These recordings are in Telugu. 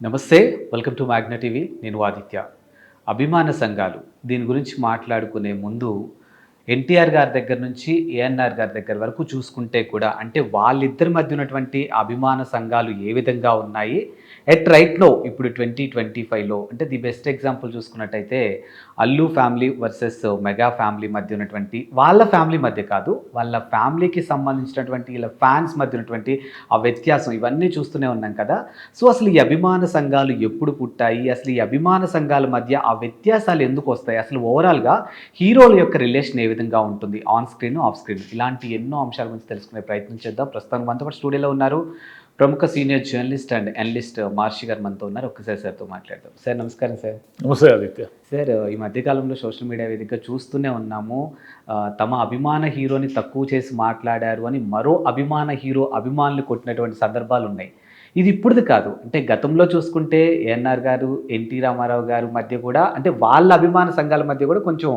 నమస్తే, వెల్కమ్ టు మ్యాగ్నా టీవీ. నేను ఆదిత్య. అభిమాన సంఘాలు దీని గురించి మాట్లాడుకునే ముందు ఎన్టీఆర్ గారి దగ్గర నుంచి ఏఎన్ఆర్ గారి దగ్గర వరకు చూసుకుంటే కూడా అంటే వాళ్ళిద్దరి మధ్య ఉన్నటువంటి అభిమాన సంఘాలు ఏ విధంగా ఉన్నాయి ఎట్ రైట్ నో ఇప్పుడు 2025లో అంటే ది బెస్ట్ ఎగ్జాంపుల్ చూసుకున్నట్టయితే Allu family versus mega family మధ్య ఉన్నటువంటి వాళ్ళ ఫ్యామిలీ మధ్య కాదు వాళ్ళ ఫ్యామిలీకి సంబంధించినటువంటి వీళ్ళ ఫ్యాన్స్ మధ్య ఉన్నటువంటి ఆ వ్యత్యాసం ఇవన్నీ చూస్తూనే ఉన్నాం కదా. సో అసలు ఈ అభిమాన సంఘాలు ఎప్పుడు పుట్టాయి, అసలు ఈ అభిమాన సంఘాల మధ్య ఆ వ్యత్యాసాలు ఎందుకు వస్తాయి, అసలు ఓవరాల్గా హీరోల యొక్క రిలేషన్ ఏ విధంగా ఉంటుంది ఆన్ స్క్రీన్ ఆఫ్ స్క్రీన్, ఇలాంటి ఎన్నో అంశాల గురించి తెలుసుకునే ప్రయత్నం చేద్దాం. ప్రస్తుతం మనతో పాటు స్టూడియోలో ఉన్నారు ప్రముఖ సీనియర్ జర్నలిస్ట్ అండ్ అనలిస్ట్ మహర్షి గారు మనతో ఉన్నారు. ఒక్కసారి సార్తో మాట్లాడదాం. సార్ నమస్కారం. సార్ నమస్తే ఆదిత్య. సార్ ఈ మధ్యకాలంలో సోషల్ మీడియా వేదికగా చూస్తూనే ఉన్నాము, తమ అభిమాన హీరోని తక్కువ చేసి మాట్లాడారు అని మరో అభిమాన హీరో అభిమానులు కొట్టినటువంటి సందర్భాలు ఉన్నాయి. ఇది ఇప్పుడుది కాదు, అంటే గతంలో చూసుకుంటే ఏఎన్ఆర్ గారు ఎన్టీ రామారావు గారు మధ్య కూడా అంటే వాళ్ళ అభిమాన సంఘాల మధ్య కూడా కొంచెం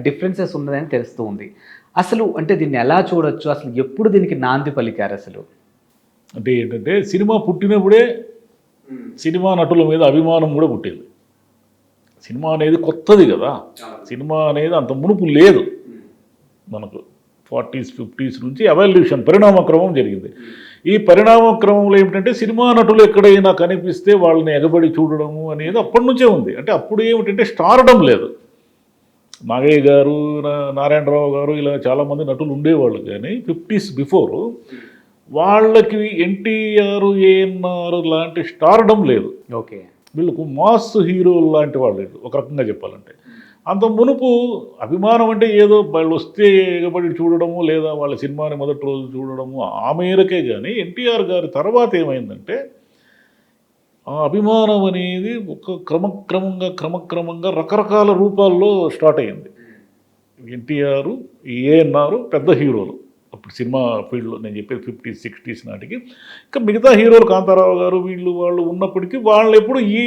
డిఫరెన్సెస్ ఉన్నదని తెలుస్తూ ఉంది. అసలు అంటే దీన్ని ఎలా చూడొచ్చు, అసలు ఎప్పుడు దీనికి నాంది పలికారు అసలు? అంటే ఏంటంటే సినిమా పుట్టినప్పుడే సినిమా నటుల మీద అభిమానం కూడా పుట్టింది. సినిమా అనేది కొత్తది కదా, సినిమా అనేది అంత మునుపు లేదు. మనకు 40s 50s నుంచి ఎవల్యూషన్ పరిణామక్రమం జరిగింది. ఈ పరిణామక్రమంలో ఏమిటంటే సినిమా నటులు ఎక్కడైనా కనిపిస్తే వాళ్ళని ఎగబడి చూడడము అనేది అప్పటి నుంచే ఉంది. అంటే అప్పుడు ఏమిటంటే స్టార్డం లేదు. నాగయ్య గారు, నారాయణరావు గారు ఇలా చాలామంది నటులు ఉండేవాళ్ళు, కానీ 50s బిఫోరు వాళ్ళకి ఎన్టీఆర్ ఏఎన్ఆర్ లాంటి స్టార్డం లేదు. ఓకే, వీళ్ళకు మాస్ హీరోలు లాంటి వాళ్ళు ఒక రకంగా చెప్పాలంటే. అంత మునుపు అభిమానం అంటే ఏదో వాళ్ళు వస్తే ఎగబడి చూడడము లేదా వాళ్ళ సినిమాని మొదటి రోజు చూడడము ఆ మేరకే. కానీ ఎన్టీఆర్ గారి తర్వాత ఏమైందంటే ఆ అభిమానం అనేది ఒక క్రమక్రమంగా రకరకాల రూపాల్లో స్టార్ట్ అయ్యింది. ఎన్టీఆర్ ఏఎన్ఆర్ పెద్ద హీరోలు అప్పుడు సినిమా ఫీల్డ్లో, నేను చెప్పేది 50s 60s నాటికి. ఇంకా మిగతా హీరోలు కాంతారావు గారు వాళ్ళు ఉన్నప్పటికీ వాళ్ళు ఎప్పుడు ఈ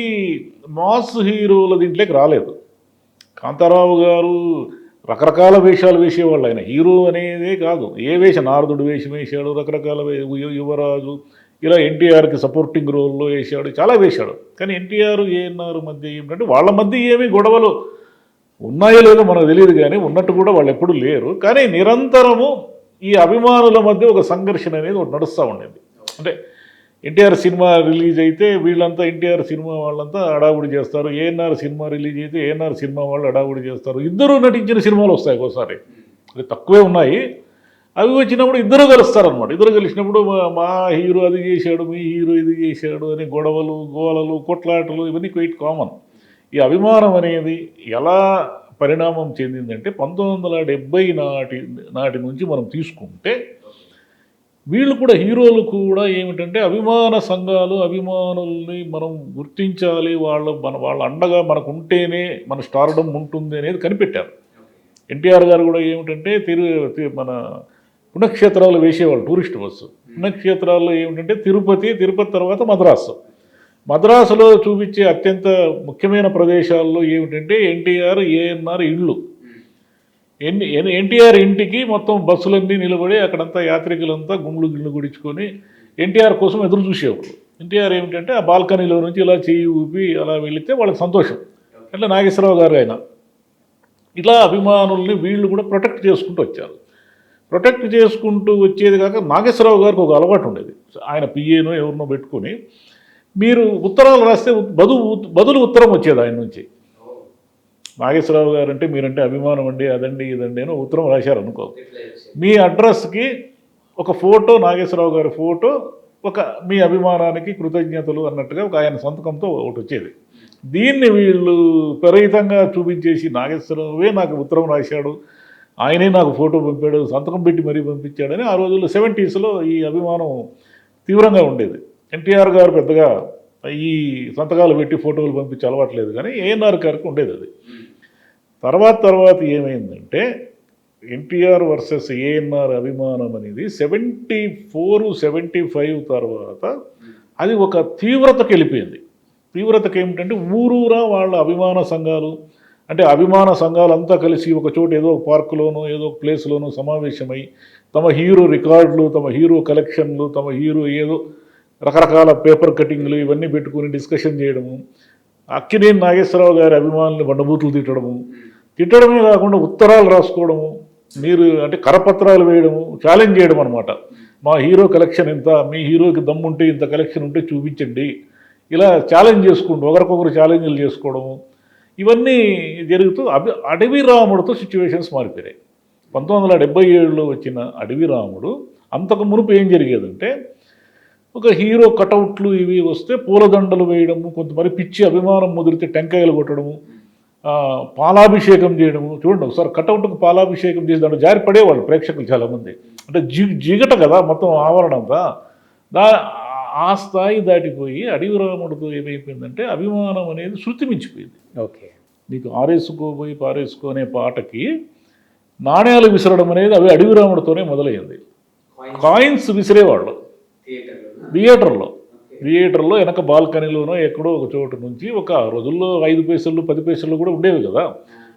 మాస్ హీరోల దీంట్లోకి రాలేదు. కాంతారావు గారు రకరకాల వేషాలు వేసేవాళ్ళు. ఆయన హీరో అనేదే కాదు, ఏ వేషం, నారదుడు వేషం వేసాడు, రకరకాల యువరాజు, ఇలా ఎన్టీఆర్కి సపోర్టింగ్ రోల్లో వేసాడు, చాలా వేశాడు. కానీ ఎన్టీఆర్ ఏఎన్ఆర్ మధ్య ఏమిటంటే వాళ్ళ మధ్య ఏమీ గొడవలు ఉన్నాయో లేదో మనకు తెలియదు, కానీ ఉన్నట్టు కూడా వాళ్ళు ఎప్పుడూ లేరు. కానీ నిరంతరము ఈ అభిమానుల మధ్య ఒక సంఘర్షణ అనేది ఒకటి నడుస్తూ ఉండేది. అంటే ఎన్టీఆర్ సినిమా రిలీజ్ అయితే వీళ్ళంతా ఎన్టీఆర్ సినిమా వాళ్ళంతా అడావుడి చేస్తారు, ఏఎన్ఆర్ సినిమా రిలీజ్ అయితే ఏఎన్ఆర్ సినిమా వాళ్ళు అడావుడి చేస్తారు. ఇద్దరు నటించిన సినిమాలు వస్తాయి ఒకసారి, అది తక్కువే ఉన్నాయి. అవి వచ్చినప్పుడు ఇద్దరు కలుస్తారనమాట. ఇద్దరు కలిసినప్పుడు మా హీరో అది చేశాడు, మీ హీరో ఇది చేశాడు అని గొడవలు, గోలలు, కొట్లాటలు ఇవన్నీ క్వైట్ కామన్. ఈ అభిమానం అనేది ఎలా పరిణామం చెందిందంటే 1970 నాటి నుంచి మనం తీసుకుంటే వీళ్ళు కూడా హీరోలు కూడా ఏమిటంటే అభిమాన సంఘాలు, అభిమానుల్ని మనం గుర్తించాలి, వాళ్ళ అండగా మనకు ఉంటేనే మన స్టార్డమ్ ఉంటుంది అనేది కనిపెట్టారు. ఎన్టీఆర్ గారు కూడా ఏమిటంటే మన పుణ్యక్షేత్రాలు వేసేవాళ్ళు, టూరిస్ట్ బస్సు పుణ్యక్షేత్రాల్లో ఏమిటంటే తిరుపతి తర్వాత మద్రాసులో చూపించే అత్యంత ముఖ్యమైన ప్రదేశాల్లో ఏమిటంటే ఎన్టీఆర్ ఏఎన్ఆర్ ఇళ్ళు. ఎన్టీఆర్ ఇంటికి మొత్తం బస్సులన్నీ నిలబడి అక్కడంతా యాత్రికులంతా గుండ్లు గుడించుకొని ఎన్టీఆర్ కోసం ఎదురు చూసేవాళ్ళు. ఎన్టీఆర్ ఏమిటంటే ఆ బాల్కనీలో నుంచి ఇలా చేయి ఊపి అలా వెళితే వాళ్ళకి సంతోషం. అట్లా నాగేశ్వరరావు గారు అయినా ఇలా అభిమానుల్ని వీళ్ళు కూడా ప్రొటెక్ట్ చేసుకుంటూ వచ్చారు. ప్రొటెక్ట్ చేసుకుంటూ వచ్చేది కాక నాగేశ్వరరావు గారికి ఒక అలవాటు ఉండేది. ఆయన పిఏనో ఎవరినో పెట్టుకొని మీరు ఉత్తరాలు రాస్తే బదులు ఉత్తరం వచ్చేది ఆయన నుంచి. నాగేశ్వరరావు గారు అంటే మీరంటే అభిమానం అండి, అదండి ఇదండి అని ఉత్తరం రాశారనుకో, మీ అడ్రస్కి ఒక ఫోటో, నాగేశ్వరరావు గారి ఫోటో, ఒక మీ అభిమానానికి కృతజ్ఞతలు అన్నట్టుగా ఒక ఆయన సంతకంతో ఒకటి వచ్చేది. దీన్ని వీళ్ళు విపరీతంగా చూపించేసి నాగేశ్వరరావే నాకు ఉత్తరం రాశాడు, ఆయనే నాకు ఫోటో పంపాడు, సంతకం పెట్టి మరీ పంపించాడని ఆ రోజుల్లో 70sలో ఈ అభిమానం తీవ్రంగా ఉండేది. ఎన్టీఆర్ గారు పెద్దగా ఈ సంతకాలు పెట్టి ఫోటోలు పంపించి అలవాట్లేదు, కానీ ఏఎన్ఆర్ గారికి ఉండేది అది. తర్వాత ఏమైందంటే ఎన్టీఆర్ వర్సెస్ ఏఎన్ఆర్ అభిమానం అనేది 74 75 తర్వాత అది ఒక తీవ్రతకి వెళ్ళిపోయింది. తీవ్రతకి ఏమిటంటే ఊరూరా వాళ్ళ అభిమాన సంఘాలు, అంటే అభిమాన సంఘాలంతా కలిసి ఒక చోట ఏదో ఒక పార్కులోనో ఏదో ఒక ప్లేస్లోనో సమావేశమై తమ హీరో రికార్డులు, తమ హీరో కలెక్షన్లు, తమ హీరో ఏదో రకరకాల పేపర్ కటింగ్లు ఇవన్నీ పెట్టుకుని డిస్కషన్ చేయడము, అక్కినేని నాగేశ్వరరావు గారి అభిమానులు బండబూతులు తిట్టడమే కాకుండా ఉత్తరాలు రాసుకోవడము, మీరు అంటే కరపత్రాలు వేయడము, ఛాలెంజ్ చేయడం అనమాట. మా హీరో కలెక్షన్ ఎంత, మీ హీరోకి దమ్ముంటే ఇంత కలెక్షన్ ఉంటే చూపించండి, ఇలా ఛాలెంజ్ చేసుకుంటూ ఒకరికొకరు ఛాలెంజ్లు చేసుకోవడము, ఇవన్నీ జరుగుతూ అడవి రాముడితో సిచ్యువేషన్స్ మారిపోయాయి. 1977లో వచ్చిన అడవి రాముడు అంతకు మునుపు ఏం జరిగేదంటే, ఒక హీరో కటౌట్లు ఇవి వస్తే పూలదండలు వేయడము, కొంతమంది పిచ్చి అభిమానం ముదిరితే టెంకాయలు కొట్టడము, పాలాభిషేకం చేయడము. చూడండి ఒకసారి కటౌట్కు పాలాభిషేకం చేసి దాంట్లో జారి పడేవాళ్ళు ప్రేక్షకులు చాలామంది. అంటే జిగట కదా మొత్తం ఆవరణ అంతా. ఆ స్థాయి దాటిపోయి అడవి రాముడితో ఏమైపోయిందంటే అభిమానం అనేది శృతి మించిపోయింది. ఓకే, నీకు ఆరేసుకోబోయి పారేసుకో అనే పాటకి నాణ్యాలు విసరడం అనేది అవి అడవి రాముడితోనే మొదలైంది. కాయిన్స్ విసిరేవాళ్ళు థియేటర్లో వెనక బాల్కనీలోనో ఎక్కడో ఒక చోటు నుంచి. ఒక రోజుల్లో 5 పైసలు 10 పైసలు కూడా ఉండేవి కదా.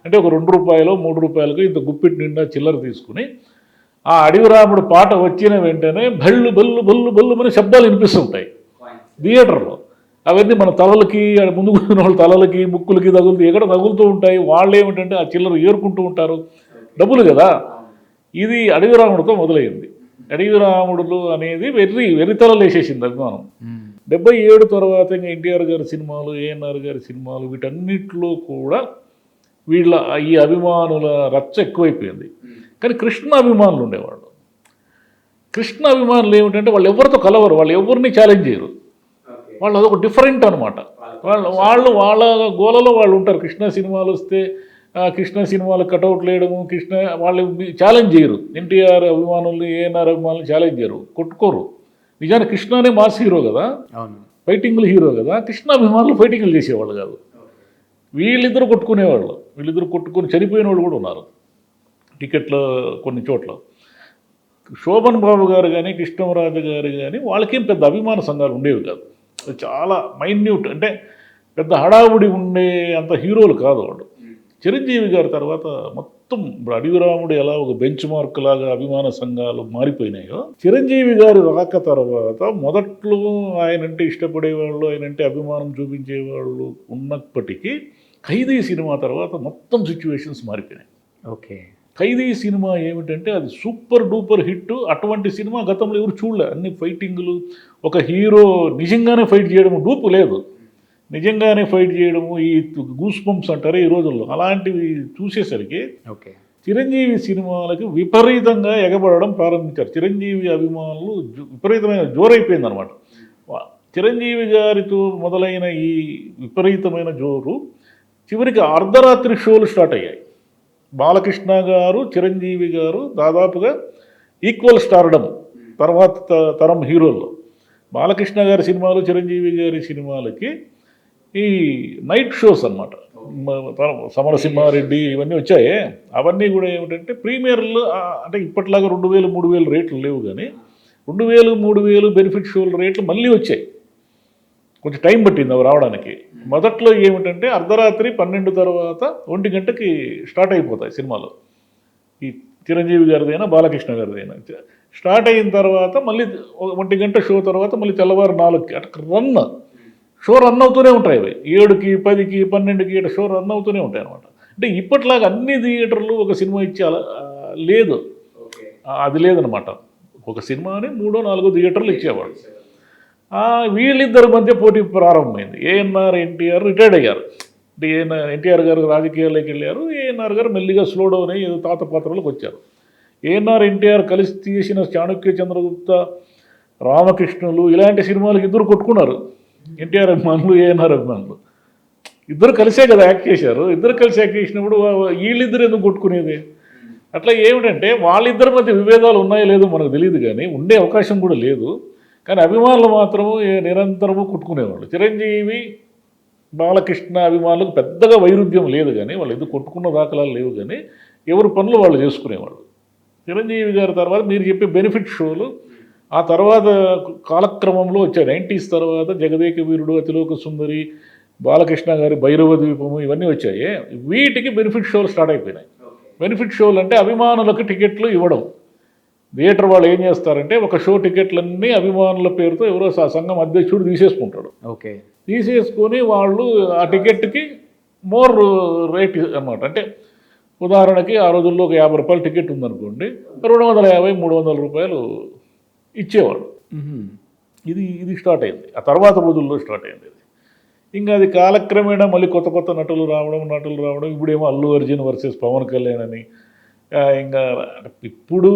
అంటే ఒక 2 రూపాయలు 3 రూపాయలకు ఇంత గుప్పిటి నిండా చిల్లర తీసుకుని ఆ అడవి రాముడు పాట వచ్చిన వెంటనే బళ్ళు బళ్ళు బళ్ళు బళ్ళు అని శబ్దాలు వినిపిస్తుంటాయి థియేటర్లో. అవన్నీ మన తలలకి, ముందు కూర్చున్న వాళ్ళ తలలకి ముక్కులకి తగులుతూ ఎక్కడ తగులుతూ ఉంటాయి. వాళ్ళు ఏమిటంటే ఆ చిల్లర ఏరుకుంటూ ఉంటారు, డబ్బులు కదా. ఇది అడవి రాముడితో మొదలైంది. అడవి రాముడులు అనేది వెర్రితలలు వేసేసింది అభిమానం. 77 తర్వాత ఇంకా ఎన్టీఆర్ గారి సినిమాలు, ఏఎన్ఆర్ గారి సినిమాలు, వీటన్నిటిలో కూడా వీళ్ళ ఈ అభిమానుల రచ్చ ఎక్కువైపోయింది. కానీ కృష్ణ అభిమానులు ఉండేవాళ్ళు. కృష్ణ అభిమానులు ఏమిటంటే వాళ్ళు ఎవరితో కలవరు, వాళ్ళు ఎవరిని ఛాలెంజ్ చేయరు. వాళ్ళు అదొక డిఫరెంట్ అనమాట. వాళ్ళు వాళ్ళ గోలలో వాళ్ళు ఉంటారు. కృష్ణ సినిమాలు వస్తే కృష్ణ సినిమాలు కటౌట్లు వేయడము, కృష్ణ వాళ్ళు ఛాలెంజ్ చేయరు. ఎన్టీఆర్ అభిమానులు, ఏఎన్ఆర్ అభిమానులు ఛాలెంజ్ చేయరు, కొట్టుకోరు. నిజానికి కృష్ణనే మాస్ హీరో కదా, ఫైటింగ్లు హీరో కదా. కృష్ణ అభిమానులు ఫైటింగ్లు చేసేవాళ్ళు కాదు. వీళ్ళిద్దరు కొట్టుకునేవాళ్ళు. వీళ్ళిద్దరు కొట్టుకొని చనిపోయిన వాళ్ళు కూడా ఉన్నారు టికెట్లో కొన్ని చోట్ల. శోభన్ బాబు గారు కానీ కృష్ణరాజు గారు కానీ వాళ్ళకేం పెద్ద అభిమాన సంఘాలు ఉండేవి కాదు. చాలా మైన్యూట్, అంటే పెద్ద హడావుడి ఉండే అంత హీరోలు కాదు వాళ్ళు. చిరంజీవి గారి తర్వాత మొత్తం ఇప్పుడు అడవి రాముడు ఎలా ఒక బెంచ్ మార్క్ లాగా అభిమాన సంఘాలు మారిపోయినాయో, చిరంజీవి గారి రాక తర్వాత మొదట్లో ఆయనంటే ఇష్టపడేవాళ్ళు, ఆయనంటే అభిమానం చూపించేవాళ్ళు ఉన్నప్పటికీ ఖైదీ సినిమా తర్వాత మొత్తం సిచ్యువేషన్స్ మారిపోయినాయి. ఓకే, ఖైదీ సినిమా ఏమిటంటే అది సూపర్ డూపర్ హిట్. అటువంటి సినిమా గతంలో ఎవరు చూడలే. అన్ని ఫైటింగ్లు, ఒక హీరో నిజంగానే ఫైట్ చేయడం, డూపు లేదు, నిజంగానే ఫైట్ చేయడము, ఈ గూస్ బంప్స్ అంటారు ఈ రోజుల్లో, అలాంటివి చూసేసరికి ఓకే, చిరంజీవి సినిమాలకి విపరీతంగా ఎగబడడం ప్రారంభించారు. చిరంజీవి అభిమానులు విపరీతమైన జోరైపోయింది అనమాట. చిరంజీవి గారితో మొదలైన ఈ విపరీతమైన జోరు చివరికి అర్ధరాత్రి షోలు స్టార్ట్ అయ్యాయి. బాలకృష్ణ గారు, చిరంజీవి గారు దాదాపుగా ఈక్వల్ స్టార్డమ్ తర్వాత తరం హీరోల్లో. బాలకృష్ణ గారి సినిమాలు, చిరంజీవి గారి సినిమాలకి ఈ నైట్ షోస్ అన్నమాట. సమరసింహారెడ్డి ఇవన్నీ వచ్చాయి. అవన్నీ కూడా ఏమిటంటే ప్రీమియర్లు, అంటే ఇప్పట్లాగా 2000, 3000 రేట్లు లేవు, కానీ 2000, 3000 బెనిఫిట్ షోల రేట్లు మళ్ళీ వచ్చాయి. కొంచెం టైం పట్టింది అవి రావడానికి. మొదట్లో ఏమిటంటే అర్ధరాత్రి 12 తర్వాత 1 గంటకి స్టార్ట్ అయిపోతాయి సినిమాలు. ఈ చిరంజీవి గారిదైనా బాలకృష్ణ గారిదైనా స్టార్ట్ అయిన తర్వాత మళ్ళీ 1 గంట షో తర్వాత మళ్ళీ తెల్లవారు 4కి అట్లా షో రన్ అవుతూనే ఉంటాయి. అవి 7కి 10కి 12కి ఇట్లా షో రన్ అవుతూనే ఉంటాయి అనమాట. అంటే ఇప్పట్లాగా అన్ని థియేటర్లు ఒక సినిమా ఇచ్చే లేదు, అది లేదనమాట. ఒక సినిమాని 3-4 థియేటర్లు ఇచ్చేవాడు. వీళ్ళిద్దరి మధ్య పోటీ ప్రారంభమైంది. ఏఎన్ఆర్, ఎన్టీఆర్ రిటైర్డ్ అయ్యారు. అంటే ఎన్టీఆర్ గారు రాజకీయాల్లోకి వెళ్ళారు, ఏఎన్ఆర్ గారు మెల్లిగా స్లో డౌన్ అయ్యి ఏదో తాత పాత్రలోకి వచ్చారు. ఏఎన్ఆర్, ఎన్టీఆర్ కలిసి తీసిన చాణక్య, చంద్రగుప్త, రామకృష్ణులు ఇలాంటి సినిమాలకు ఇద్దరు కొట్టుకున్నారు. ఎన్టీఆర్ అభిమానులు, ఏఎన్ఆర్ అభిమానులు ఇద్దరు కలిసే కదా యాక్ట్ చేశారు. ఇద్దరు కలిసి యాక్ట్ చేసినప్పుడు వీళ్ళిద్దరు ఎందుకు కొట్టుకునేది? అట్లా ఏమిటంటే వాళ్ళిద్దరి మధ్య విభేదాలు ఉన్నాయో లేదో మనకు తెలియదు, కానీ ఉండే అవకాశం కూడా లేదు. కానీ అభిమానులు మాత్రము నిరంతరము కొట్టుకునేవాళ్ళు. చిరంజీవి, బాలకృష్ణ అభిమానులకు పెద్దగా వైరుధ్యం లేదు, కానీ వాళ్ళు ఎందుకు కొట్టుకున్న దాఖలాలు లేవు, కానీ ఎవరి పనులు వాళ్ళు చేసుకునేవాళ్ళు. చిరంజీవి గారి తర్వాత మీరు చెప్పే బెనిఫిట్ షోలు ఆ తర్వాత కాలక్రమంలో వచ్చాయి. 90s తర్వాత జగదేక వీరుడు, అతిలోక సుందరి, బాలకృష్ణ గారి భైరవ ద్వీపము ఇవన్నీ వచ్చాయి. వీటికి బెనిఫిట్ షోలు స్టార్ట్ అయిపోయినాయి. బెనిఫిట్ షోలు అంటే అభిమానులకు టికెట్లు ఇవ్వడం. థియేటర్ వాళ్ళు ఏం చేస్తారంటే ఒక షో టికెట్లన్నీ అభిమానుల పేరుతో ఎవరో సంఘం అధ్యక్షుడు తీసేసుకుంటాడు. ఓకే. తీసేసుకొని వాళ్ళు ఆ టికెట్కి మోర్ రేట్ అన్నమాట. అంటే ఉదాహరణకి ఆ రోజుల్లో ఒక 50 రూపాయల టికెట్ ఉందనుకోండి, 250, 300 రూపాయలు ఇచ్చేవాడు. ఇది స్టార్ట్ అయింది. ఆ తర్వాత రోజుల్లో స్టార్ట్ అయింది. ఇంకా అది కాలక్రమేణా మళ్ళీ కొత్త కొత్త నటులు రావడం ఇప్పుడేమో అల్లు అర్జున్ వర్సెస్ పవన్ కళ్యాణ్ అని, ఇంకా ఇప్పుడు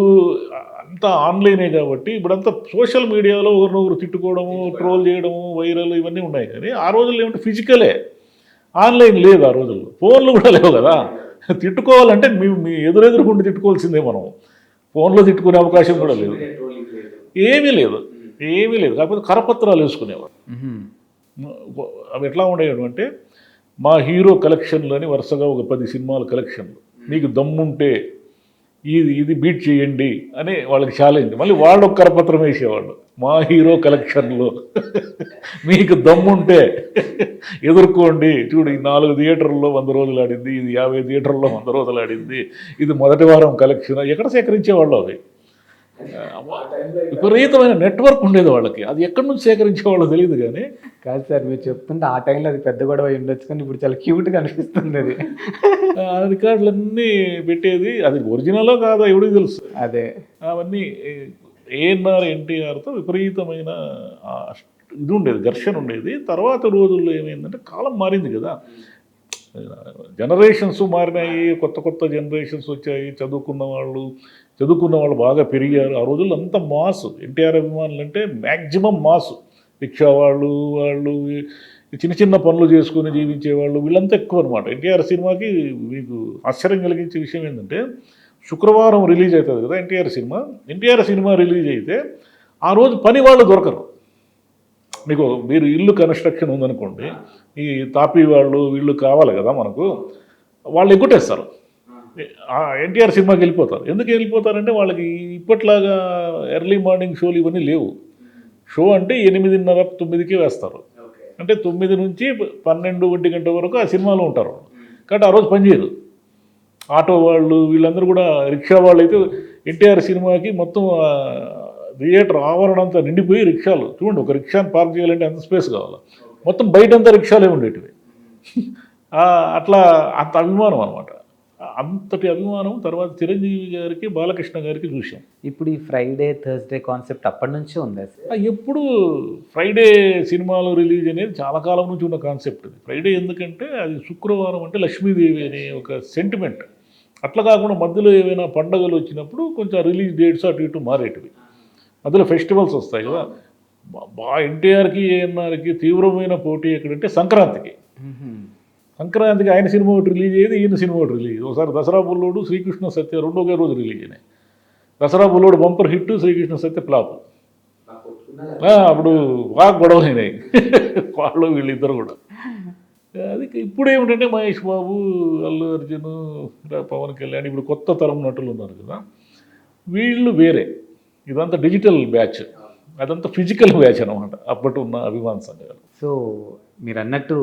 అంతా ఆన్లైనే కాబట్టి ఇప్పుడంతా సోషల్ మీడియాలో ఒకరినొకరు తిట్టుకోవడము, ట్రోల్ చేయడము, వైరల్ ఇవన్నీ ఉన్నాయి. కానీ ఆ రోజుల్లో ఏమంటే ఫిజికలే, ఆన్లైన్ లేదు. ఆ రోజుల్లో ఫోన్లు కూడా లేవు కదా. తిట్టుకోవాలంటే మీ ఎదురెదురుకుండి తిట్టుకోవాల్సిందే. మనం ఫోన్లో తిట్టుకునే అవకాశం కూడా లేదు, ఏమీ లేదు. కాకపోతే కరపత్రాలు వేసుకునేవాడు. అవి ఎట్లా ఉండేవి అంటే మా హీరో కలెక్షన్లు అని వరుసగా ఒక 10 సినిమాల కలెక్షన్లు, మీకు దమ్ముంటే ఇది బీట్ చేయండి అని వాళ్ళకి ఛాలెంజ్. మళ్ళీ వాళ్ళు ఒక కరపత్రం వేసేవాళ్ళు, మా హీరో కలెక్షన్లో మీకు దమ్ముంటే ఎదుర్కోండి, చూడు ఈ 4 థియేటర్లో 100 రోజులు ఆడింది, ఇది 50 థియేటర్లో 100 రోజులు ఆడింది, ఇది మొదటి వారం కలెక్షన్. ఎక్కడ సేకరించేవాళ్ళు అవి? విపరీతమైన నెట్వర్క్ ఉండేది వాళ్ళకి. అది ఎక్కడి నుంచి సేకరించేవాళ్ళో తెలియదు. కానీ కాదు సార్, మీరు చెప్తుంటే ఆ టైంలో అది పెద్ద గొడవ ఉండొచ్చు, కానీ ఇప్పుడు చాలా క్యూట్గా అనిపిస్తుంది అది. ఆ రికార్డులన్నీ పెట్టేది, అది ఒరిజినలో కాదో ఎవరికి తెలుసు. అదే అవన్నీ ఏఎన్ఆర్ ఎన్టీఆర్తో విపరీతమైన ఇది ఉండేది, ఘర్షణ ఉండేది. తర్వాత రోజుల్లో ఏమైందంటే కాలం మారింది కదా, జనరేషన్స్ మారినాయి, కొత్త జనరేషన్స్ వచ్చాయి, చదువుకున్న వాళ్ళు బాగా పెరిగారు. ఆ రోజుల్లో అంత మాసు, ఎన్టీఆర్ అభిమానులు అంటే మ్యాక్సిమం మాసు. రిక్షా వాళ్ళు చిన్న పనులు చేసుకుని జీవించేవాళ్ళు, వీళ్ళంతా ఎక్కువ అనమాట. ఎన్టీఆర్ సినిమాకి మీకు ఆశ్చర్యం కలిగించే విషయం ఏంటంటే, శుక్రవారం రిలీజ్ అవుతుంది కదా ఎన్టీఆర్ సినిమా రిలీజ్ అయితే ఆ రోజు పని వాళ్ళు దొరకరు. మీరు ఇల్లు కన్స్ట్రక్షన్ ఉందనుకోండి, ఈ తాపీ వీళ్ళు కావాలి కదా మనకు, వాళ్ళు ఎగ్గొట్టేస్తారు, ఎన్టీఆర్ సినిమాకి వెళ్ళిపోతారు. ఎందుకు వెళ్ళిపోతారంటే వాళ్ళకి ఇప్పట్లాగా ఎర్లీ మార్నింగ్ షోలు ఇవన్నీ లేవు. షో అంటే 8:30, 9కి వేస్తారు. అంటే 9 నుంచి 12, 1 గంట వరకు ఆ సినిమాలో ఉంటారు. కాబట్టి ఆ రోజు పనిచేయదు. ఆటో వాళ్ళు వీళ్ళందరూ కూడా, రిక్షా వాళ్ళు అయితే ఎన్టీఆర్ సినిమాకి మొత్తం థియేటర్ ఆవరణ అంతా నిండిపోయి రిక్షాలు, చూడండి ఒక రిక్షాని పార్క్ చేయాలంటే ఎంత స్పేస్ కావాలి, మొత్తం బయటంతా రిక్షాలే ఉండేటివి. అట్లా అంత అభిమానం అనమాట. అంతటి అభిమానం తర్వాత చిరంజీవి గారికి, బాలకృష్ణ గారికి చూసాం. ఇప్పుడు ఈ ఫ్రైడే థర్స్డే కాన్సెప్ట్ అప్పటి నుంచే ఉంది సార్. ఎప్పుడు ఫ్రైడే సినిమాలు రిలీజ్ అనేది చాలా కాలం నుంచి ఉన్న కాన్సెప్ట్. అది ఫ్రైడే ఎందుకంటే అది శుక్రవారం అంటే లక్ష్మీదేవి అనే ఒక సెంటిమెంట్. అట్లా కాకుండా మధ్యలో ఏవైనా పండుగలు వచ్చినప్పుడు కొంచెం రిలీజ్ డేట్స్ అటు ఇటు మారేటివి. మధ్యలో ఫెస్టివల్స్ వస్తాయి కదా. ఎన్టీఆర్కి ఏఎన్ఆర్కి తీవ్రమైన పోటీ ఎక్కడంటే సంక్రాంతికి ఆయన సినిమా ఒకటి రిలీజ్ అయ్యేది, ఈయన సినిమా ఒకటి రిలీజ్. ఒకసారి దసరా బుల్లోడు, శ్రీకృష్ణ సత్య రెండో రోజు రిలీజ్ అయినాయి. దసరా బుల్లోడు బంపర్ హిట్, శ్రీకృష్ణ సత్య ఫ్లాప్. అప్పుడు బాగా గొడవలు అయినాయి వీళ్ళిద్దరు కూడా. అది ఇప్పుడు ఏమిటంటే మహేష్ బాబు, అల్లు అర్జున్, పవన్ కళ్యాణ్, ఇప్పుడు కొత్త తరం నటులు ఉన్నారు కదా, వీళ్ళు వేరే. ఇదంతా డిజిటల్ బ్యాచ్, అదంతా ఫిజికల్ బ్యాచ్ అనమాట అప్పటి ఉన్న అభిమాన సంఘాలు. సో మీరు అన్నట్టు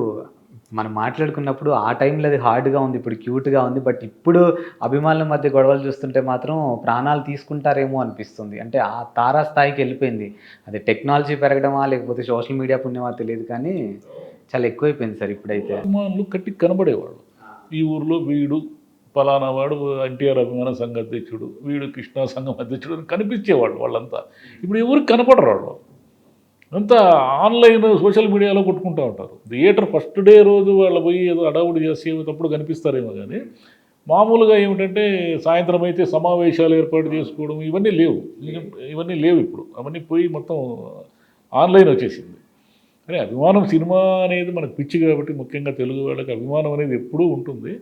మనం మాట్లాడుకున్నప్పుడు ఆ టైంలో అది హార్డ్గా ఉంది, ఇప్పుడు క్యూట్గా ఉంది. బట్ ఇప్పుడు అభిమానుల మధ్య గొడవలు చూస్తుంటే మాత్రం ప్రాణాలు తీసుకుంటారేమో అనిపిస్తుంది. అంటే ఆ తారా స్థాయికి వెళ్ళిపోయింది. అది టెక్నాలజీ పెరగడమా లేకపోతే సోషల్ మీడియా పుణ్యమా తెలియదు, కానీ చాలా ఎక్కువైపోయింది సార్ ఇప్పుడైతే. అభిమానులు కట్టి కనబడేవాళ్ళు. ఈ ఊరిలో వీడు ఫలానా వాడు ఎన్టీఆర్ అభిమాన సంఘ అధ్యక్షుడు, వీడు కృష్ణా సంఘం అధ్యక్షుడు అని కనిపించేవాళ్ళు వాళ్ళంతా. ఇప్పుడు ఎవరికి కనపడరు వాళ్ళు, అంతా ఆన్లైన్ సోషల్ మీడియాలో కొట్టుకుంటూ ఉంటారు. థియేటర్ ఫస్ట్ డే రోజు వాళ్ళు పోయి ఏదో అడావుడు చేసేటప్పుడు కనిపిస్తారేమో, కానీ మామూలుగా ఏమిటంటే సాయంత్రం అయితే సమావేశాలు ఏర్పాటు చేసుకోవడం ఇవన్నీ లేవు ఇప్పుడు. అవన్నీ పోయి మొత్తం ఆన్లైన్ వచ్చేసింది. కానీ అభిమానం, సినిమా అనేది మనకు పిచ్చి కాబట్టి, ముఖ్యంగా తెలుగు వాళ్ళకి అభిమానం అనేది ఎప్పుడూ ఉంటుంది.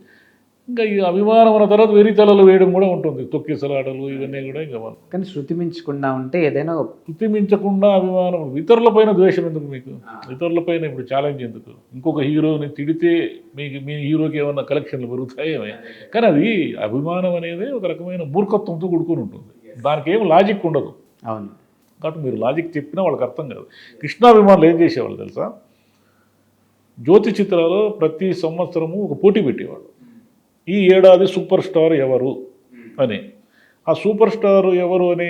ఇంకా ఈ అభిమానం అన్న తర్వాత వెరితలలు వేయడం కూడా ఉంటుంది, తొక్కిసలాటలు ఇవన్నీ కూడా. ఇంకా మనం కానీ శృతి మించకుండా ఉంటే ఏదైనా, శృతి మించకుండా అభిమానం. ఇతరులపైన ద్వేషం ఎందుకు మీకు? ఇతరులపైన ఇప్పుడు ఛాలెంజ్ ఎందుకు? ఇంకొక హీరోని తిడితే మీ హీరోకి ఏమన్నా కలెక్షన్లు పెరుగుతాయేమే? కానీ అది అభిమానం అనేది ఒక రకమైన మూర్ఖత్వంతో కూడుకొని ఉంటుంది. దానికి ఏం లాజిక్ ఉండదు. అవును. కాబట్టి మీరు లాజిక్ చెప్పినా వాళ్ళకి అర్థం కాదు. కృష్ణాభిమానులు ఏం చేసేవాళ్ళు తెలుసా? జ్యోతి చిత్రాలు ప్రతి సంవత్సరము ఒక పోటీ పెట్టేవాళ్ళు, ఈ ఏడాది సూపర్ స్టార్ ఎవరు అని. ఆ సూపర్ స్టార్ ఎవరు అనే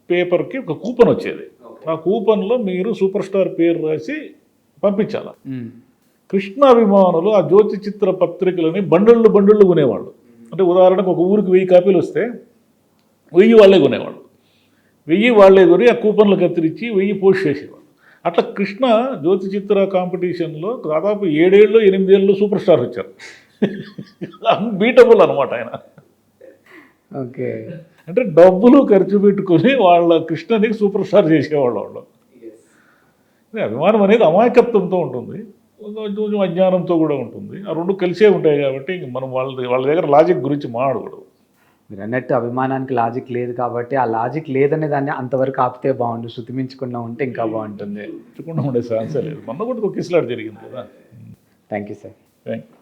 పేపర్కి ఒక కూపన్ వచ్చేది. ఆ కూపన్లో మీరు సూపర్ స్టార్ పేరు రాసి పంపించాలి. కృష్ణ అభిమానులు ఆ జ్యోతి చిత్ర పత్రికలని బండుళ్ళు కొనేవాళ్ళు. అంటే ఉదాహరణకు ఒక ఊరికి 1000 కాపీలు వస్తే 1000 వాళ్ళే కొనేవాళ్ళు. 1000 వాళ్ళే కొని ఆ కూపన్లు కత్తిరించి 1000 పోస్ట్ చేసేవాళ్ళు. అట్లా కృష్ణ జ్యోతి చిత్ర కాంపిటీషన్లో దాదాపు 7 ఏళ్ళు 8 ఏళ్ళు సూపర్ స్టార్ వచ్చారు. అన్బీటబుల్ అనమాట ఆయన. ఓకే. అంటే డబ్బులు ఖర్చు పెట్టుకొని వాళ్ళ కృష్ణని సూపర్ స్టార్ చేసేవాళ్ళు వాళ్ళు. అభిమానం అనేది అమాయకత్వంతో ఉంటుంది, కొంచెం అజ్ఞానంతో కూడా ఉంటుంది. ఆ రెండు కలిసే ఉంటాయి కాబట్టి మనం వాళ్ళ దగ్గర లాజిక్ గురించి మాట్లాడకూడదు. మీరు అన్నట్టు అభిమానానికి లాజిక్ లేదు కాబట్టి ఆ లాజిక్ లేదనే దాన్ని అంతవరకు ఆపితే బాగుండు, శృతి మించకుండా ఉంటే ఇంకా బాగుంటుంది. ఉండే ఛాన్సే లేదు. మొన్న కూడా ఒక కిస్లాట్ జరిగింది కదా. Thank you sir. Thank you.